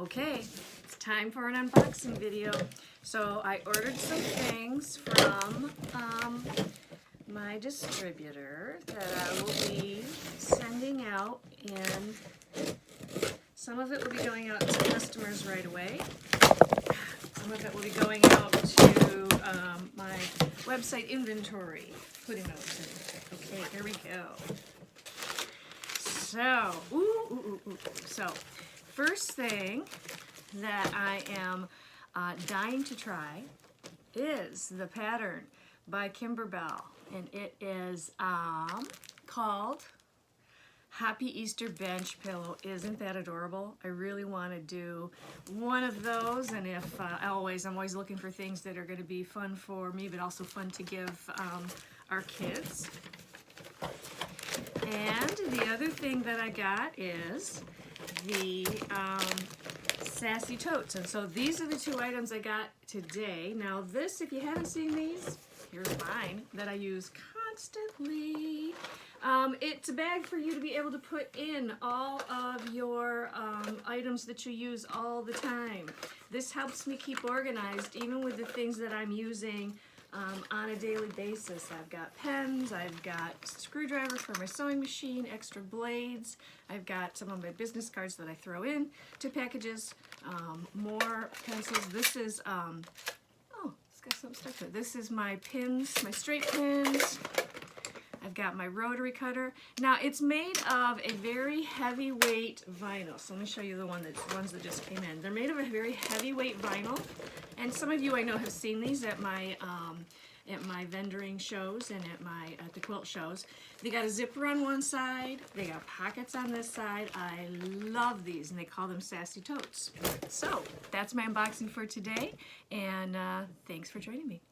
Okay, it's time for an unboxing video. So I ordered some things from my distributor that I will be sending out, and some of it will be going out to customers right away. Some of it will be going out to my website inventory, putting those in. Okay, here we go. So, so first thing that I am dying to try is the pattern by Kimberbell, and it is called Happy Easter Bench Pillow. Isn't that adorable? I really want to do one of those, and if I'm always looking for things that are going to be fun for me, but also fun to give our kids. And the other thing that I got is the Sassy Totes. And so these are the two items I got today. Now this, if you haven't seen these, here's mine that I use constantly. It's a bag for you to be able to put in all of your items that you use all the time. This helps me keep organized even with the things that I'm using on a daily basis. I've got pens, I've got screwdriver for my sewing machine, extra blades, I've got some of my business cards that I throw in to packages, more pencils. This is, oh, it's got some stuff in it. This is my pins, my straight pins. I've got my rotary cutter. Now it's made of a very heavyweight vinyl. So let me show you the ones that just came in. They're made of a very heavyweight vinyl, and some of you I know have seen these at my vendoring shows and at the quilt shows. They got a zipper on one side. They got pockets on this side. I love these, and they call them Sassy Totes. So that's my unboxing for today, and thanks for joining me.